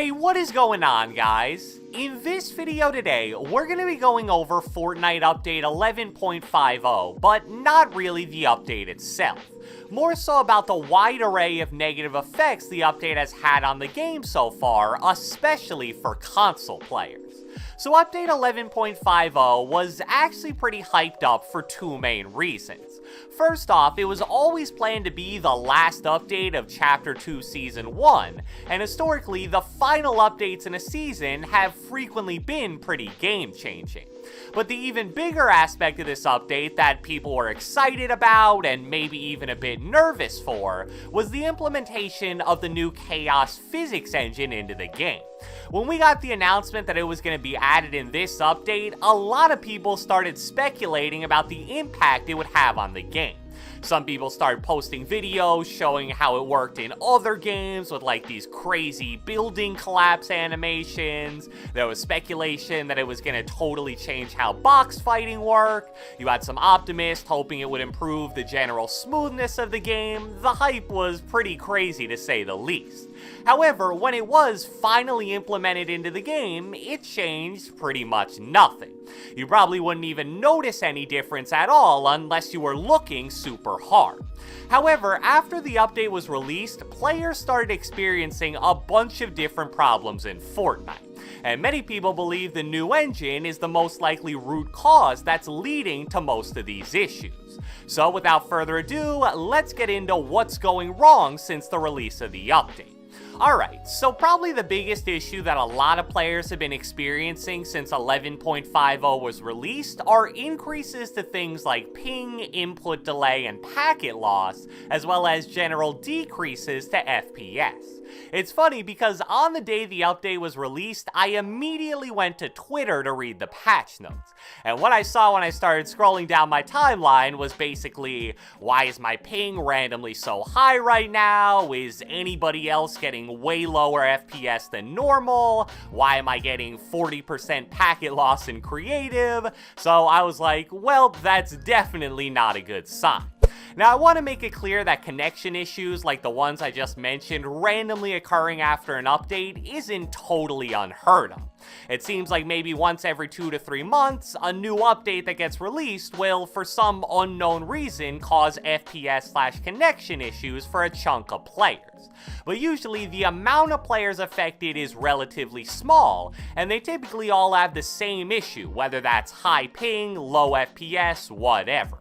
Hey, what is going on, guys? In this video today, we're going to be going over Fortnite Update 11.50, but not really the update itself. More so about the wide array of negative effects the update has had on the game so far, especially for console players. So Update 11.50 was actually pretty hyped up for two main reasons. First off, it was always planned to be the last update of Chapter 2 Season 1, and historically, the final updates in a season have frequently been pretty game-changing. But the even bigger aspect of this update that people were excited about, and maybe even a bit nervous for, was the implementation of the new Chaos Physics engine into the game. When we got the announcement that it was going to be added in this update, a lot of people started speculating about the impact it would have on the game. Some people started posting videos showing how it worked in other games with like these crazy building collapse animations. There was speculation that it was going to totally change how box fighting worked. You had some optimists hoping it would improve the general smoothness of the game. The hype was pretty crazy to say the least. However, when it was finally implemented into the game, it changed pretty much nothing. You probably wouldn't even notice any difference at all unless you were looking super hard. However, after the update was released, players started experiencing a bunch of different problems in Fortnite. And many people believe the new engine is the most likely root cause that's leading to most of these issues. So without further ado, let's get into what's going wrong since the release of the update. Alright, so probably the biggest issue that a lot of players have been experiencing since 11.50 was released are increases to things like ping, input delay, and packet loss, as well as general decreases to FPS. It's funny because on the day the update was released, I immediately went to Twitter to read the patch notes. And what I saw when I started scrolling down my timeline was basically, why is my ping randomly so high right now? Is anybody else getting way lower FPS than normal? Why am I getting 40% packet loss in creative? So I was like, well, that's definitely not a good sign. Now, I want to make it clear that connection issues like the ones I just mentioned randomly occurring after an update isn't totally unheard of. It seems like maybe once every 2 to 3 months, a new update that gets released will, for some unknown reason, cause FPS/connection issues for a chunk of players. But usually, the amount of players affected is relatively small, and they typically all have the same issue, whether that's high ping, low FPS, whatever.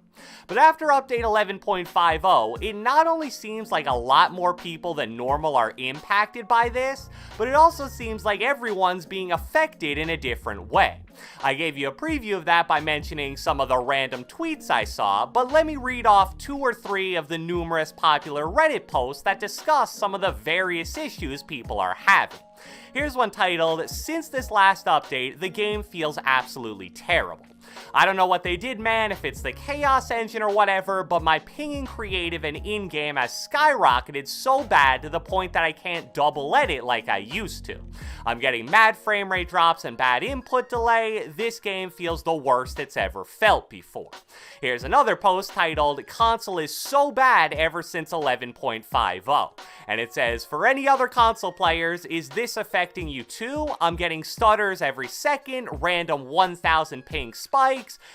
But after update 11.50, it not only seems like a lot more people than normal are impacted by this, but it also seems like everyone's being affected in a different way. I gave you a preview of that by mentioning some of the random tweets I saw, but let me read off 2 or 3 of the numerous popular Reddit posts that discuss some of the various issues people are having. Here's one titled, "Since this last update, the game feels absolutely terrible. I don't know what they did, man, if it's the Chaos engine or whatever, but my pinging creative and in-game has skyrocketed so bad to the point that I can't double edit like I used to. I'm getting mad frame rate drops and bad input delay. This game feels the worst it's ever felt before." Here's another post titled, "Console is so bad ever since 11.50. And it says, "For any other console players, is this affecting you too? I'm getting stutters every second, random 1000 ping spikes.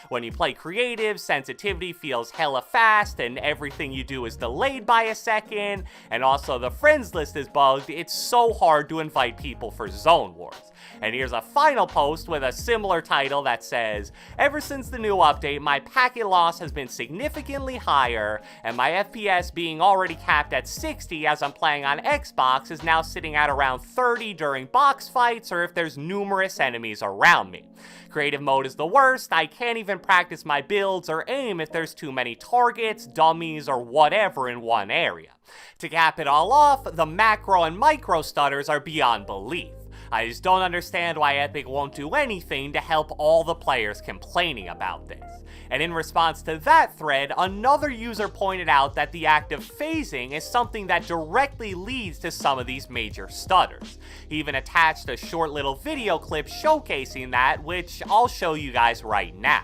When you play creative, sensitivity feels hella fast, and everything you do is delayed by a second. And also the friends list is bugged. It's so hard to invite people for Zone Wars." And here's a final post with a similar title that says, "Ever since the new update, my packet loss has been significantly higher, and my FPS being already capped at 60 as I'm playing on Xbox is now sitting at around 30 during box fights or if there's numerous enemies around me. Creative mode is the worst. I can't even practice my builds or aim if there's too many targets, dummies, or whatever in one area. To cap it all off, the macro and micro stutters are beyond belief. I just don't understand why Epic won't do anything to help all the players complaining about this." And in response to that thread, another user pointed out that the act of phasing is something that directly leads to some of these major stutters. He even attached a short little video clip showcasing that, which I'll show you guys right now.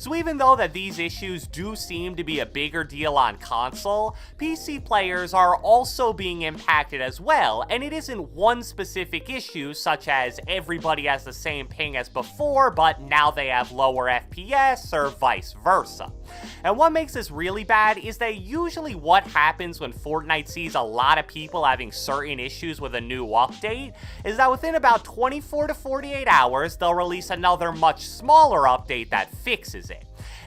So even though that these issues do seem to be a bigger deal on console, PC players are also being impacted as well, and it isn't one specific issue such as everybody has the same ping as before but now they have lower FPS or vice versa. And what makes this really bad is that usually what happens when Fortnite sees a lot of people having certain issues with a new update is that within about 24 to 48 hours they'll release another much smaller update that fixes it.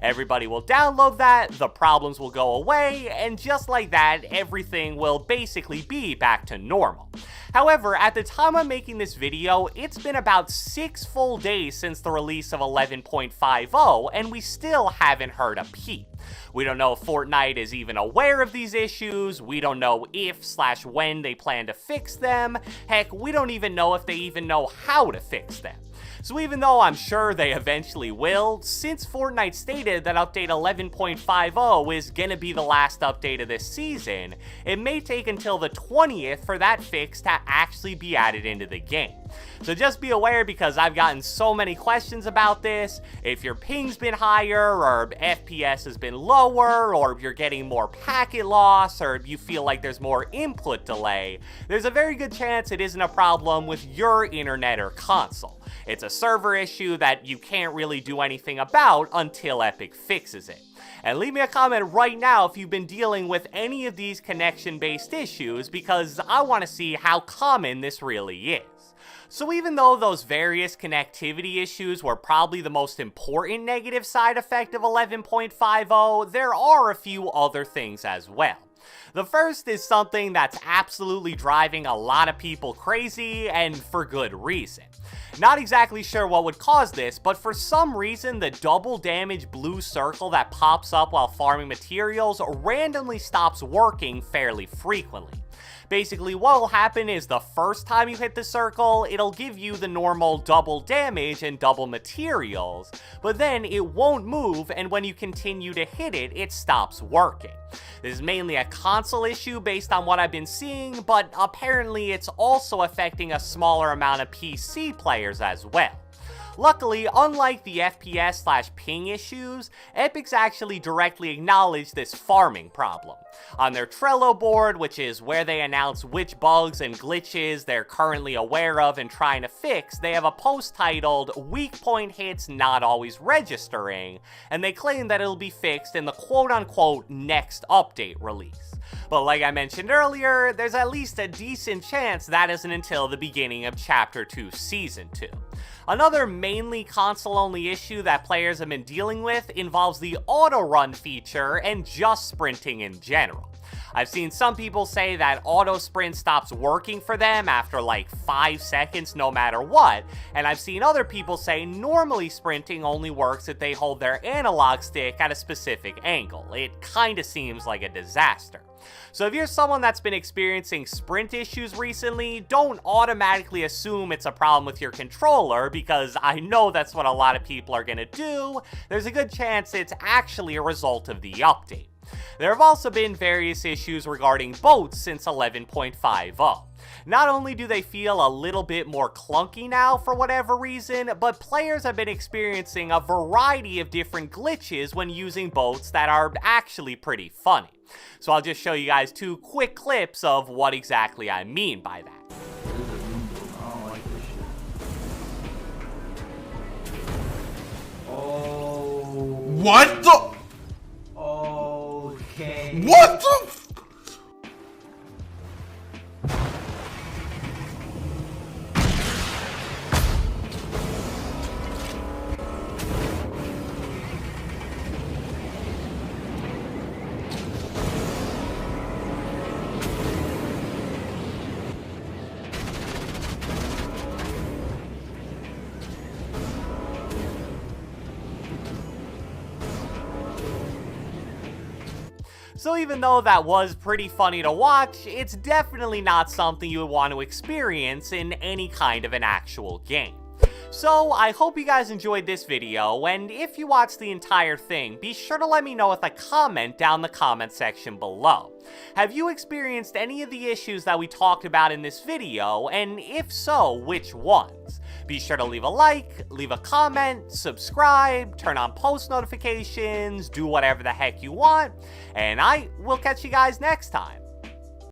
Everybody will download that, the problems will go away, and just like that, everything will basically be back to normal. However, at the time I'm making this video, it's been about 6 full days since the release of 11.50, and we still haven't heard a peep. We don't know if Fortnite is even aware of these issues, we don't know if/when they plan to fix them, heck, we don't even know if they even know how to fix them. So even though I'm sure they eventually will, since Fortnite stated that update 11.50 is gonna be the last update of this season, it may take until the 20th for that fix to actually be added into the game. So just be aware because I've gotten so many questions about this. If your ping's been higher, or FPS has been lower, or you're getting more packet loss, or you feel like there's more input delay, there's a very good chance it isn't a problem with your internet or console. It's a server issue that you can't really do anything about until Epic fixes it. And leave me a comment right now if you've been dealing with any of these connection-based issues, because I want to see how common this really is. So even though those various connectivity issues were probably the most important negative side effect of 11.50, there are a few other things as well. The first is something that's absolutely driving a lot of people crazy, and for good reason. Not exactly sure what would cause this, but for some reason the double damage blue circle that pops up while farming materials randomly stops working fairly frequently. Basically, what will happen is the first time you hit the circle, it'll give you the normal double damage and double materials, but then it won't move, and when you continue to hit it, it stops working. This is mainly a console issue based on what I've been seeing, but apparently it's also affecting a smaller amount of PC players as well. Luckily, unlike the FPS/ping issues, Epic's actually directly acknowledged this farming problem. On their Trello board, which is where they announce which bugs and glitches they're currently aware of and trying to fix, they have a post titled "Weak Point Hits Not Always Registering," and they claim that it'll be fixed in the quote-unquote next update release. But like I mentioned earlier, there's at least a decent chance that isn't until the beginning of Chapter 2 Season 2. Another mainly console-only issue that players have been dealing with involves the auto-run feature and just sprinting in general. I've seen some people say that auto sprint stops working for them after like 5 seconds no matter what, and I've seen other people say normally sprinting only works if they hold their analog stick at a specific angle. It kinda seems like a disaster. So if you're someone that's been experiencing sprint issues recently, don't automatically assume it's a problem with your controller, because I know that's what a lot of people are gonna do. There's a good chance it's actually a result of the update. There have also been various issues regarding boats since 11.50. Not only do they feel a little bit more clunky now for whatever reason, but players have been experiencing a variety of different glitches when using boats that are actually pretty funny. So I'll just show you guys 2 quick clips of what exactly I mean by that. I don't like this shit. Oh. What the? Okay. What the? So even though that was pretty funny to watch, it's definitely not something you would want to experience in any kind of an actual game. So I hope you guys enjoyed this video, and if you watched the entire thing, be sure to let me know with a comment down the comment section below. Have you experienced any of the issues that we talked about in this video, and if so, which ones? Be sure to leave a like, leave a comment, subscribe, turn on post notifications, do whatever the heck you want, and I will catch you guys next time.